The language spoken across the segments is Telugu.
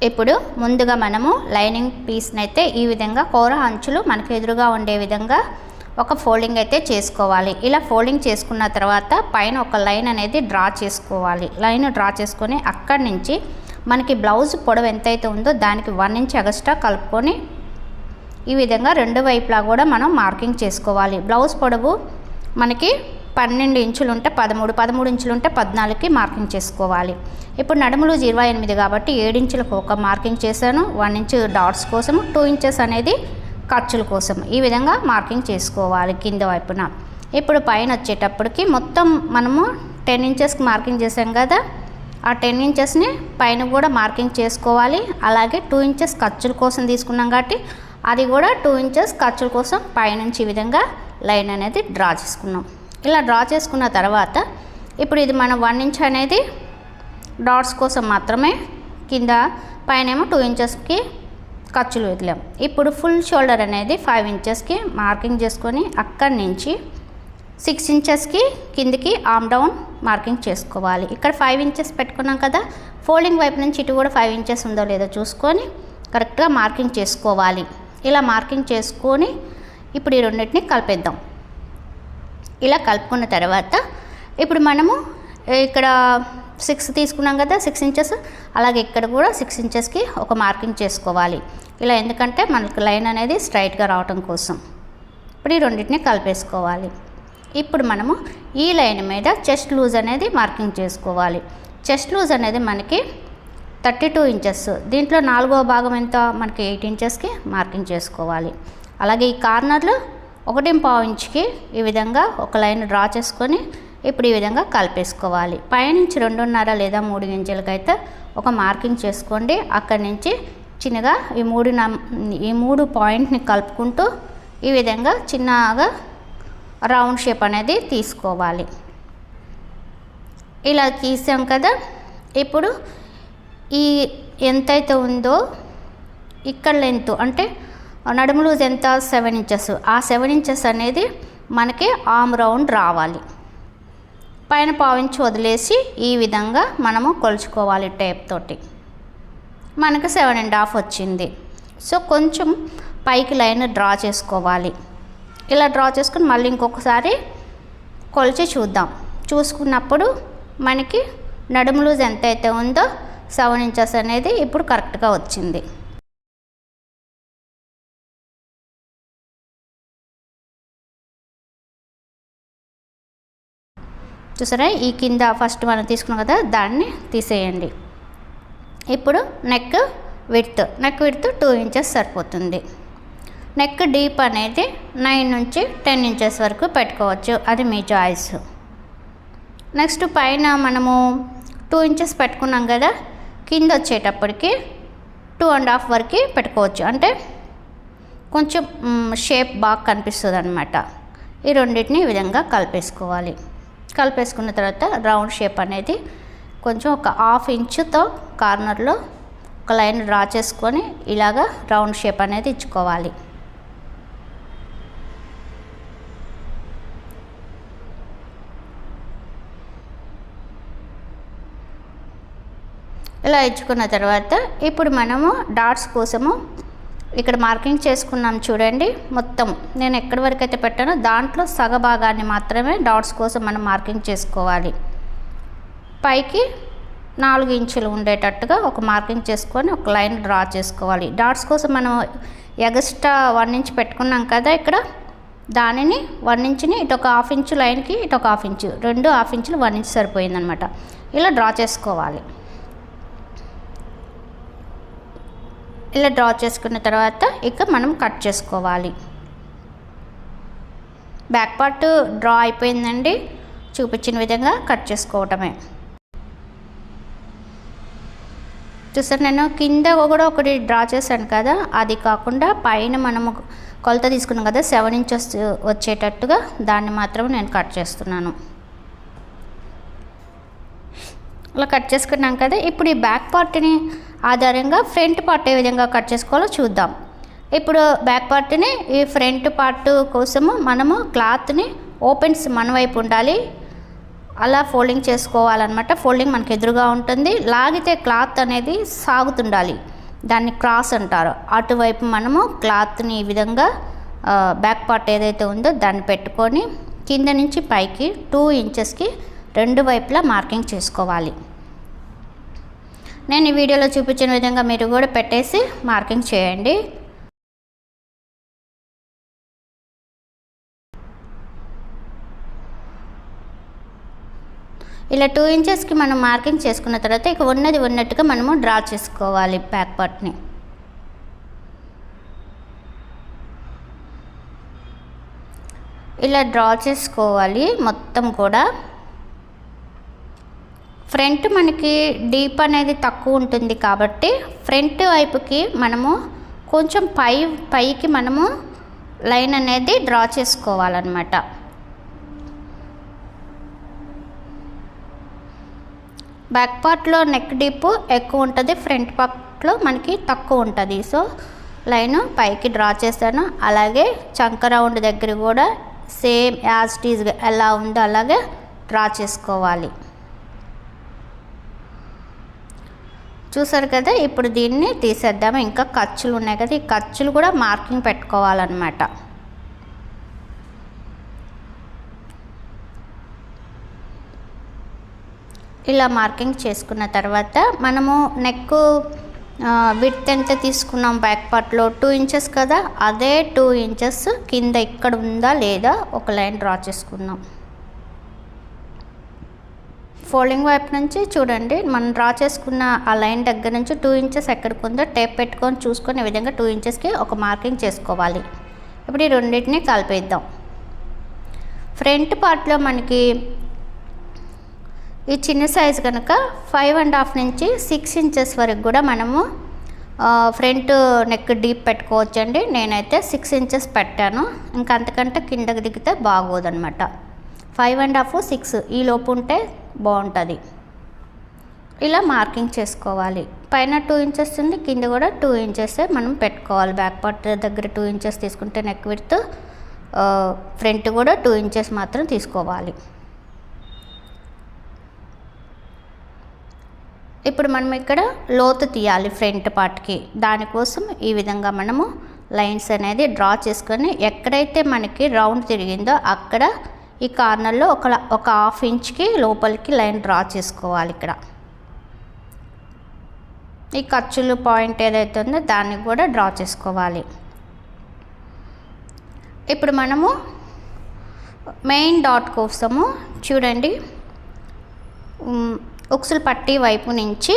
ఇప్పుడు ముందుగా మనము లైనింగ్ పీస్ని అయితే ఈ విధంగా కూర అంచులు మనకు ఎదురుగా ఉండే విధంగా ఒక ఫోల్డింగ్ అయితే చేసుకోవాలి. ఇలా ఫోల్డింగ్ చేసుకున్న తర్వాత పైన ఒక లైన్ అనేది డ్రా చేసుకోవాలి. లైన్ డ్రా చేసుకొని అక్కడి నుంచి మనకి బ్లౌజ్ పొడవు ఎంతైతే ఉందో దానికి 1 ఇంచ్ ఎక్స్ట్రా కలుపుకొని ఈ విధంగా రెండు వైపులా కూడా మనం మార్కింగ్ చేసుకోవాలి. బ్లౌజ్ పొడవు మనకి 12 ఇంచులు ఉంటే 13 ఇంచులు ఉంటే 14కి మార్కింగ్ చేసుకోవాలి. ఇప్పుడు నడుములు 28 కాబట్టి 7 ఇంచులకు ఒక మార్కింగ్ చేశాను. 1 ఇంచ్ డాట్స్ కోసం, 2 ఇంచెస్ అనేది ఖర్చుల కోసం ఈ విధంగా మార్కింగ్ చేసుకోవాలి కింద వైపున. ఇప్పుడు పైన వచ్చేటప్పటికి మొత్తం మనము 10 ఇంచెస్కి మార్కింగ్ చేసాం కదా, ఆ 10 ఇంచెస్ని పైన కూడా మార్కింగ్ చేసుకోవాలి. అలాగే 2 ఇంచెస్ ఖర్చుల కోసం తీసుకున్నాం కాబట్టి అది కూడా 2 ఇంచెస్ ఖర్చుల కోసం పైనుంచి ఈ విధంగా లైన్ అనేది డ్రా చేసుకున్నాం. ఇలా డ్రా చేసుకున్న తర్వాత ఇప్పుడు ఇది మనం 1 ఇంచ్ అనేది డాట్స్ కోసం మాత్రమే, కింద పైన ఏమో 2 ఇంచెస్కి ఖర్చులు వదిలాం. ఇప్పుడు ఫుల్ షోల్డర్ అనేది 5 ఇంచెస్కి మార్కింగ్ చేసుకొని అక్కడి నుంచి 6 ఇంచెస్కి కిందికి ఆర్మ్ డౌన్ మార్కింగ్ చేసుకోవాలి. ఇక్కడ 5 ఇంచెస్ పెట్టుకున్నాం కదా, ఫోల్డింగ్ వైపు నుంచి ఇటు కూడా 5 ఇంచెస్ ఉందో లేదో చూసుకొని కరెక్ట్గా మార్కింగ్ చేసుకోవాలి. ఇలా మార్కింగ్ చేసుకొని ఇప్పుడు ఈ రెండింటిని కలిపేద్దాం. ఇలా కలుపుకున్న తర్వాత ఇప్పుడు మనము ఇక్కడ 6 తీసుకున్నాం కదా, 6 ఇంచెస్, అలాగే ఇక్కడ కూడా 6 ఇంచెస్కి ఒక మార్కింగ్ చేసుకోవాలి. ఇలా ఎందుకంటే మనకి లైన్ అనేది స్ట్రైట్గా రావటం కోసం. ఇప్పుడు ఈ రెండింటిని కలిపేసుకోవాలి. ఇప్పుడు మనము ఈ లైన్ మీద చెస్ట్ లూజ్ అనేది మార్కింగ్ చేసుకోవాలి. చెస్ట్ లూజ్ అనేది మనకి 32 ఇంచెస్, దీంట్లో 4వ భాగం ఎంత మనకి 8 ఇంచెస్కి మార్కింగ్ చేసుకోవాలి. అలాగే ఈ కార్నర్లో 1.5 ఇంచ్కి ఈ విధంగా ఒక లైన్ డ్రా చేసుకొని ఇప్పుడు ఈ విధంగా కలిపేసుకోవాలి. పైనుంచి 2.5 లేదా 3 ఇంచులకైతే ఒక మార్కింగ్ చేసుకోండి. అక్కడి నుంచి చిన్నగా ఈ మూడు పాయింట్ని కలుపుకుంటూ ఈ విధంగా చిన్నగా రౌండ్ షేప్ అనేది తీసుకోవాలి. ఇలా గీసాం కదా, ఇప్పుడు ఈ ఎంతైతే ఉందో ఇక్కడ లెంత్ అంటే నడుము లూజ్ ఎంత 7 ఇంచెస్, ఆ 7 ఇంచెస్ అనేది మనకి ఆర్మ్ రౌండ్ రావాలి. పైన 1/4 ఇంచ్ వదిలేసి ఈ విధంగా మనము కొలుచుకోవాలి టేప్ తోటి. మనకు 7.5 వచ్చింది. సో కొంచెం పైకి లైన్ డ్రా చేసుకోవాలి. ఇలా డ్రా చేసుకుని మళ్ళీ ఇంకొకసారి కొలిచి చూద్దాం. చూసుకున్నప్పుడు మనకి నడుము లూజ్ ఎంతైతే ఉందో 7 ఇంచెస్ అనేది ఇప్పుడు కరెక్ట్గా వచ్చింది. చూసారా, ఈ కింద ఫస్ట్ మనం తీసుకున్నాం కదా, దాన్ని తీసేయండి. ఇప్పుడు నెక్ విడ్త్ 2 ఇంచెస్ సరిపోతుంది. నెక్ డీప్ అనేది 9 నుంచి 10 ఇంచెస్ వరకు పెట్టుకోవచ్చు, అది మీ చాయిస్. నెక్స్ట్ పైన మనము 2 ఇంచెస్ పెట్టుకున్నాం కదా, కింద వచ్చేటప్పటికి 2.5 వరకు పెట్టుకోవచ్చు. అంటే కొంచెం షేప్ బాగా కనిపిస్తుంది అన్నమాట. ఈ రెండింటిని ఈ విధంగా కలిపేసుకోవాలి. కలిపేసుకున్న తర్వాత రౌండ్ షేప్ అనేది కొంచెం ఒక 1/2 ఇంచుతో కార్నర్లో ఒక లైన్ డ్రా చేసుకొని ఇలాగా రౌండ్ షేప్ అనేది ఇచ్చుకోవాలి. ఇలా ఇచ్చుకున్న తర్వాత ఇప్పుడు మనము డాట్స్ కోసము ఇక్కడ మార్కింగ్ చేసుకున్నాం చూడండి. మొత్తం నేను ఎక్కడి వరకు అయితే పెట్టానో దాంట్లో సగ భాగాన్ని మాత్రమే డాట్స్ కోసం మనం మార్కింగ్ చేసుకోవాలి. పైకి 4 ఇంచులు ఉండేటట్టుగా ఒక మార్కింగ్ చేసుకొని ఒక లైన్ డ్రా చేసుకోవాలి. డాట్స్ కోసం మనం ఎగస్ట్రా 1 ఇంచ్ పెట్టుకున్నాం కదా, ఇక్కడ దానిని 1 ఇంచుని ఇటు ఒక 1/2 ఇంచు లైన్కి ఇటు ఒక 1/2 ఇంచు, 2 1/2 ఇంచులు 1 ఇంచ్ సరిపోయిందనమాట. ఇలా డ్రా చేసుకోవాలి. ఇలా డ్రా చేసుకున్న తర్వాత ఇక మనం కట్ చేసుకోవాలి. బ్యాక్ పార్ట్ డ్రా అయిపోయిందండి. చూపించిన విధంగా కట్ చేసుకోవటమే. చూసారు, నేను కింద కూడా ఒకటి డ్రా చేశాను కదా, అది కాకుండా పైన మనము కొలత తీసుకున్నాం కదా 7 ఇంచెస్ వచ్చేటట్టుగా దాన్ని మాత్రం నేను కట్ చేస్తున్నాను. అలా కట్ చేసుకున్నాం కదా, ఇప్పుడు ఈ బ్యాక్ పార్ట్ని ఆధారంగా ఫ్రంట్ పార్ట్ ఏ విధంగా కట్ చేసుకోవాలో చూద్దాం. ఇప్పుడు బ్యాక్ పార్ట్ని ఈ ఫ్రంట్ పార్ట్ కోసము మనము క్లాత్ని ఓపెన్స్ మన వైపు ఉండాలి, అలా ఫోల్డింగ్ చేసుకోవాలన్నమాట. ఫోల్డింగ్ మనకు ఎదురుగా ఉంటుంది. లాగితే క్లాత్ అనేది సాగుతుండాలి. దాన్ని క్రాస్ అంటారు. అటువైపు మనము క్లాత్ని ఈ విధంగా బ్యాక్ పార్ట్ ఏదైతే ఉందో దాన్ని పెట్టుకొని కింద నుంచి పైకి 2 ఇంచెస్కి 2 వైపులా మార్కింగ్ చేసుకోవాలి. నేను ఈ వీడియోలో చూపించిన విధంగా మీరు కూడా పెట్టేసి మార్కింగ్ చేయండి. ఇలా 2 ఇంచెస్కి మనం మార్కింగ్ చేసుకున్న తర్వాత ఇక ఉన్నది ఉన్నట్టుగా మనము డ్రా చేసుకోవాలి బ్యాక్ పార్ట్ని. ఇలా డ్రా చేసుకోవాలి మొత్తం కూడా. ఫ్రంట్ మనకి డీప్ అనేది తక్కువ ఉంటుంది కాబట్టి ఫ్రంట్ వైపుకి మనము కొంచెం పైకి మనము లైన్ అనేది డ్రా చేసుకోవాలన్నమాట. బ్యాక్ పార్ట్లో నెక్ డీప్ ఎక్కువ ఉంటుంది, ఫ్రంట్ పార్ట్లో మనకి తక్కువ ఉంటుంది. సో లైన్ పైకి డ్రా చేస్తాను. అలాగే చంక రౌండ్ దగ్గర కూడా సేమ్ యాజ్ ఇట్ ఈజ్గా ఎలా ఉందో అలాగే డ్రా చేసుకోవాలి. చూసారు కదా, ఇప్పుడు దీన్ని తీసేద్దాము. ఇంకా ఖర్చులు ఉన్నాయి కదా, ఈ ఖర్చులు కూడా మార్కింగ్ పెట్టుకోవాలన్నమాట. ఇలా మార్కింగ్ చేసుకున్న తర్వాత మనము నెక్ విడ్త్ ఎంత తీసుకున్నాం బ్యాక్ పార్ట్లో 2 ఇంచెస్ కదా, అదే 2 ఇంచెస్ కింద ఇక్కడ ఉందా లేదా ఒక లైన్ డ్రా చేసుకుందాం. ఫోల్డింగ్ వైపు నుంచి చూడండి, మనం డ్రా చేసుకున్న ఆ లైన్ దగ్గర నుంచి 2 ఇంచెస్ ఎక్కడికి ఉందో టేప్ పెట్టుకొని చూసుకొని ఈ విధంగా 2 ఇంచెస్కి ఒక మార్కింగ్ చేసుకోవాలి. ఇప్పుడు ఈ రెండింటిని కలిపేద్దాం. ఫ్రంట్ పార్ట్లో మనకి ఈ చిన్న సైజు కనుక 5.5 నుంచి 6 ఇంచెస్ వరకు కూడా మనము ఫ్రంట్ నెక్ డీప్ పెట్టుకోవచ్చండి. నేనైతే 6 ఇంచెస్ పెట్టాను. ఇంకా అంతకంటే కిందకి దిగితే బాగోదన్నమాట. 5.5, 6 ఈ లోపు ఉంటే బాగుంటుంది. ఇలా మార్కింగ్ చేసుకోవాలి. పైన 2 ఇంచెస్ ఉంది, కింద కూడా 2 ఇంచెస్ మనం పెట్టుకోవాలి. బ్యాక్ పార్ట్ దగ్గర 2 ఇంచెస్ తీసుకుంటే నెక్ విడ్త్, ఫ్రంట్ కూడా 2 ఇంచెస్ మాత్రం తీసుకోవాలి. ఇప్పుడు మనం ఇక్కడ లోతు తీయాలి ఫ్రంట్ పార్ట్కి. దానికోసం ఈ విధంగా మనము లైన్స్ అనేది డ్రా చేసుకొని ఎక్కడైతే మనకి రౌండ్ తిరిగిందో అక్కడ ఈ కార్నర్లో ఒక 1/2 ఇంచ్కి లోపలికి లైన్ డ్రా చేసుకోవాలి. ఇక్కడ ఈ ఖర్చులు పాయింట్ ఏదైతే ఉందో దాన్ని కూడా డ్రా చేసుకోవాలి. ఇప్పుడు మనము మెయిన్ డాట్ కోసము చూడండి, ఉక్సులు పట్టి వైపు నుంచి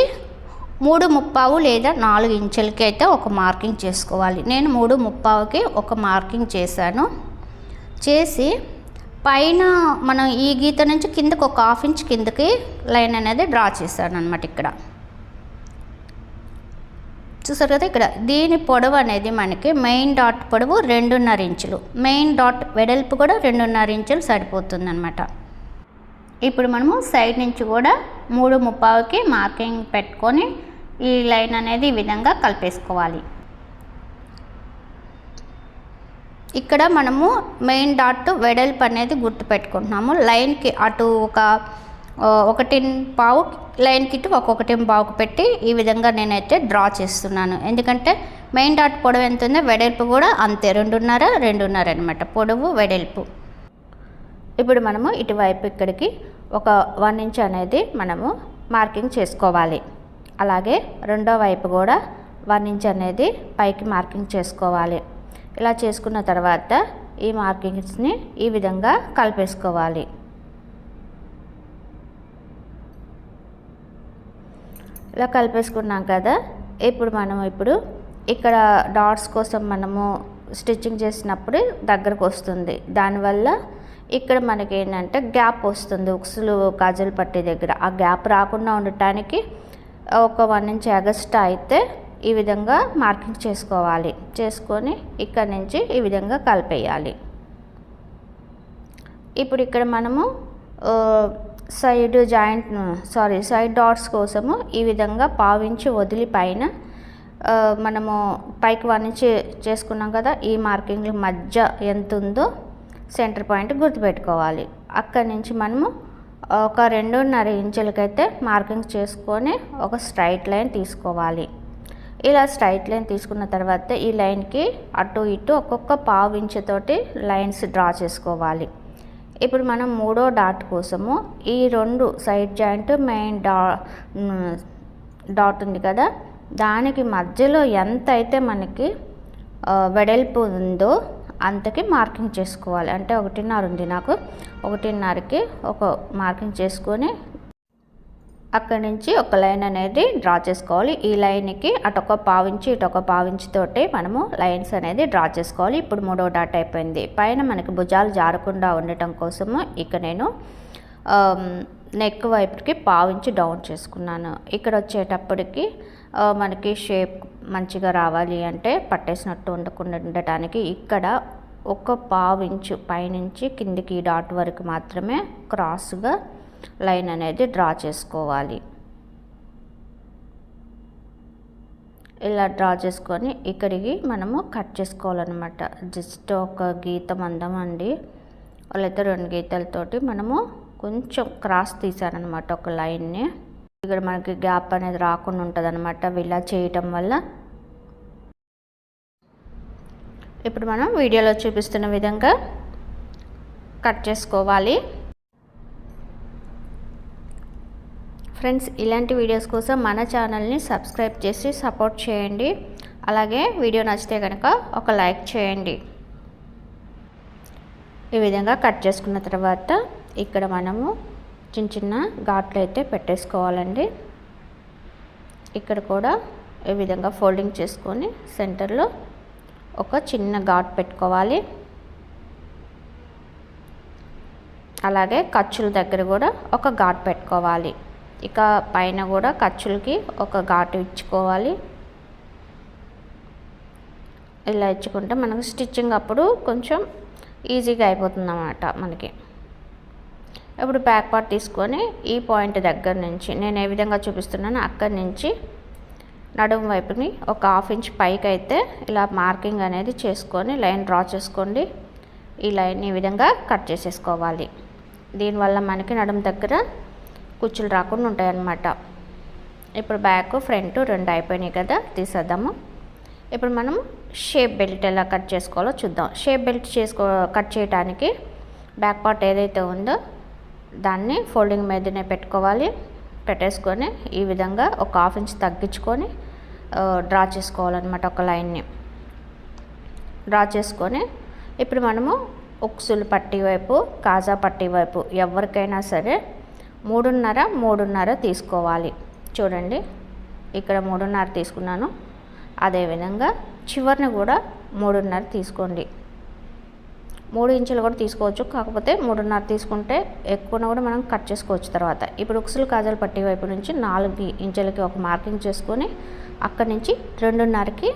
3/3 లేదా 4 ఇంచులకి అయితే ఒక మార్కింగ్ చేసుకోవాలి. నేను 3/3కి ఒక మార్కింగ్ చేశాను. చేసి పైన మనం ఈ గీత నుంచి కిందకి ఒక 1/2 ఇంచ్ కిందకి లైన్ అనేది డ్రా చేశాను అన్నమాట. ఇక్కడ చూసారు కదా, ఇక్కడ దీని పొడవు అనేది మనకి మెయిన్ డాట్ పొడవు 2.5 ఇంచులు, మెయిన్ డాట్ వెడల్పు కూడా 2.5 ఇంచులు సరిపోతుంది అన్నమాట. ఇప్పుడు మనము సైడ్ నుంచి కూడా 3/3కి మార్కింగ్ పెట్టుకొని ఈ లైన్ అనేది ఈ విధంగా కలిపేసుకోవాలి. ఇక్కడ మనము మెయిన్ డాట్ వెడల్పు అనేది గుర్తు పెట్టుకుంటున్నాము. లైన్కి అటు ఒక 1.5 లైన్కి ఇటు 1.5 పెట్టి ఈ విధంగా నేనైతే డ్రా చేస్తున్నాను. ఎందుకంటే మెయిన్ డాట్ పొడవు ఎంత ఉందో వెడల్పు కూడా అంతే, 2.5 అనమాట పొడవు వెడల్పు. ఇప్పుడు మనము ఇటువైపు ఇక్కడికి ఒక 1 ఇంచ్ అనేది మనము మార్కింగ్ చేసుకోవాలి. అలాగే రెండో వైపు కూడా 1 ఇంచ్ అనేది పైకి మార్కింగ్ చేసుకోవాలి. ఇలా చేసుకున్న తర్వాత ఈ మార్కింగ్స్ని ఈ విధంగా కలిపేసుకోవాలి. ఇలా కలిపేసుకున్నాం కదా, ఇప్పుడు మనం ఇక్కడ డాట్స్ కోసం మనము స్టిచ్చింగ్ చేసినప్పుడు దగ్గరకు వస్తుంది. దానివల్ల ఇక్కడ మనకి ఏంటంటే గ్యాప్ వస్తుంది ఉక్సులు కాజల్ పట్టీ దగ్గర. ఆ గ్యాప్ రాకుండా ఉండటానికి ఒక 1 ఇంచ్ ఎగస్ట్రా అయితే ఈ విధంగా మార్కింగ్ చేసుకోవాలి. చేసుకొని ఇక్కడ నుంచి ఈ విధంగా కలిపేయాలి. ఇప్పుడు ఇక్కడ మనము సైడ్ డాట్స్ కోసము ఈ విధంగా 1/2 ఇంచ్ వదిలి పైన మనము పైకి 1 ఇంచ్ చేసుకున్నాం కదా, ఈ మార్కింగ్ మధ్య ఎంత ఉందో సెంటర్ పాయింట్ గుర్తుపెట్టుకోవాలి. అక్కడి నుంచి మనము ఒక 2.5 ఇంచులకైతే మార్కింగ్ చేసుకొని ఒక స్ట్రైట్ లైన్ తీసుకోవాలి. ఇలా స్ట్రైట్ లైన్ తీసుకున్న తర్వాత ఈ లైన్కి అటు ఇటు ఒక్కొక్క పావు ఇంచుతోటి లైన్స్ డ్రా చేసుకోవాలి. ఇప్పుడు మనం మూడో డాట్ కోసము ఈ 2 సైడ్ జాయింట్ మెయిన్ డాట్ ఉంది కదా, దానికి మధ్యలో ఎంత అయితే మనకి వెడల్పు ఉందో అంతకి మార్కింగ్ చేసుకోవాలి. అంటే 1.5 ఉంది నాకు, 1.5కి ఒక మార్కింగ్ చేసుకొని అక్కడి నుంచి ఒక లైన్ అనేది డ్రా చేసుకోవాలి. ఈ లైన్కి అటొక పావించి ఇటొక పావించి తోటి మనము లైన్స్ అనేది డ్రా చేసుకోవాలి. ఇప్పుడు మూడో డాట్ అయిపోయింది. పైన మనకి భుజాలు జారకుండా ఉండటం కోసము ఇక నేను నెక్ వైపుకి పావించి డౌన్ చేసుకున్నాను. ఇక్కడ వచ్చేటప్పటికి మనకి షేప్ మంచిగా రావాలి అంటే పట్టేసినట్టు ఉండటానికి ఇక్కడ ఒక పావించు పైనుంచి కిందికి డాట్ వరకు మాత్రమే క్రాస్గా లైన్ అనేది డ్రా చేసుకోవాలి. ఇలా డ్రా చేసుకొని ఇక్కడికి మనము కట్ చేసుకోవాలన్నమాట. జస్ట్ ఒక గీత మందం అండి, వాళ్ళైతే 2 గీతలతోటి మనము కొంచెం క్రాస్ తీసారనమాట ఒక లైన్ని. ఇక్కడ మనకి గ్యాప్ అనేది రాకుండా ఉంటుంది అనమాట ఇలా చేయటం వల్ల. ఇప్పుడు మనం వీడియోలో చూపిస్తున్న విధంగా కట్ చేసుకోవాలి. ఫ్రెండ్స్, ఇలాంటి వీడియోస్ కోసం మన ఛానల్ని సబ్స్క్రైబ్ చేసి సపోర్ట్ చేయండి. అలాగే వీడియో నచ్చితే కనుక ఒక లైక్ చేయండి. ఈ విధంగా కట్ చేసుకున్న తర్వాత ఇక్కడ మనము చిన్న చిన్న ఘాట్లు అయితే పెట్టేసుకోవాలండి. ఇక్కడ కూడా ఈ విధంగా ఫోల్డింగ్ చేసుకొని సెంటర్లో ఒక చిన్న ఘాట్ పెట్టుకోవాలి. అలాగే ఖర్చుల దగ్గర కూడా ఒక ఘాట్ పెట్టుకోవాలి. ఇక పైన కూడా ఖర్చులకి ఒక ఘాటు ఇచ్చుకోవాలి. ఇలా ఇచ్చుకుంటే మనకు స్టిచ్చింగ్ అప్పుడు కొంచెం ఈజీగా అయిపోతుంది అన్నమాట మనకి. ఇప్పుడు బ్యాక్ పార్ట్ తీసుకొని ఈ పాయింట్ దగ్గర నుంచి నేను ఏ విధంగా చూపిస్తున్నానో అక్కడి నుంచి నడుము వైపుని ఒక 1/2 ఇంచ్ పైకి అయితే ఇలా మార్కింగ్ అనేది చేసుకొని లైన్ డ్రా చేసుకోండి. ఈ లైన్ ఈ విధంగా కట్ చేసేసుకోవాలి. దీనివల్ల మనకి నడుము దగ్గర కుచ్చులు రాకుండా ఉంటాయి అన్నమాట. ఇప్పుడు బ్యాక్ ఫ్రంట్ 2 అయిపోయినాయి కదా, తీసేద్దాము. ఇప్పుడు మనం షేప్ బెల్ట్ ఎలా కట్ చేసుకోవాలో చూద్దాం. షేప్ బెల్ట్ కట్ చేయడానికి బ్యాక్ పార్ట్ ఏదైతే ఉందో దాన్ని ఫోల్డింగ్ మీదనే పెట్టుకోవాలి. పెట్టేసుకొని ఈ విధంగా ఒక 1/2 ఇంచ్ తగ్గించుకొని డ్రా చేసుకోవాలన్నమాట ఒక లైన్ని. డ్రా చేసుకొని ఇప్పుడు మనము ఉక్సులు పట్టీ వైపు కాజా పట్టీ వైపు ఎవరికైనా సరే 3.5 తీసుకోవాలి. చూడండి, ఇక్కడ 3.5 తీసుకున్నాను. అదేవిధంగా చివరిని కూడా 3.5 తీసుకోండి. 3 ఇంచులు కూడా తీసుకోవచ్చు, కాకపోతే 3.5 తీసుకుంటే ఎక్కువ కూడా మనం కట్ చేసుకోవచ్చు తర్వాత. ఇప్పుడు ఉక్సులు కాజాలు పట్టీ వైపు నుంచి 4 ఇంచులకి ఒక మార్కింగ్ చేసుకొని అక్కడి నుంచి 2.5కి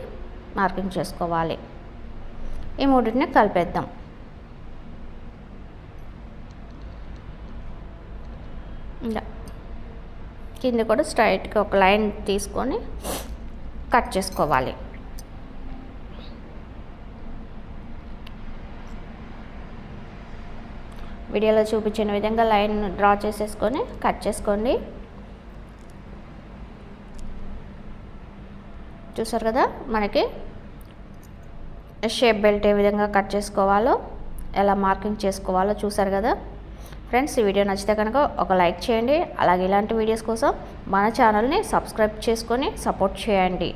మార్కింగ్ చేసుకోవాలి. ఈ మూడింటిని కలిపేద్దాం. ఇలా కింద కూడా స్ట్రైట్గా ఒక లైన్ తీసుకొని కట్ చేసుకోవాలి. వీడియోలో చూపించిన విధంగా లైన్ డ్రా చేసేసుకొని కట్ చేసుకోండి. చూసారు కదా మనకి షేప్ బెల్ట్ ఏ విధంగా కట్ చేసుకోవాలో, ఎలా మార్కింగ్ చేసుకోవాలో చూసారు కదా ఫ్రెండ్స్. ఈ వీడియో నచ్చితే కనుక ఒక లైక్ చేయండి. అలాగే ఇలాంటి వీడియోస్ కోసం మన ఛానల్ని సబ్స్క్రైబ్ చేసుకొని సపోర్ట్ చేయండి.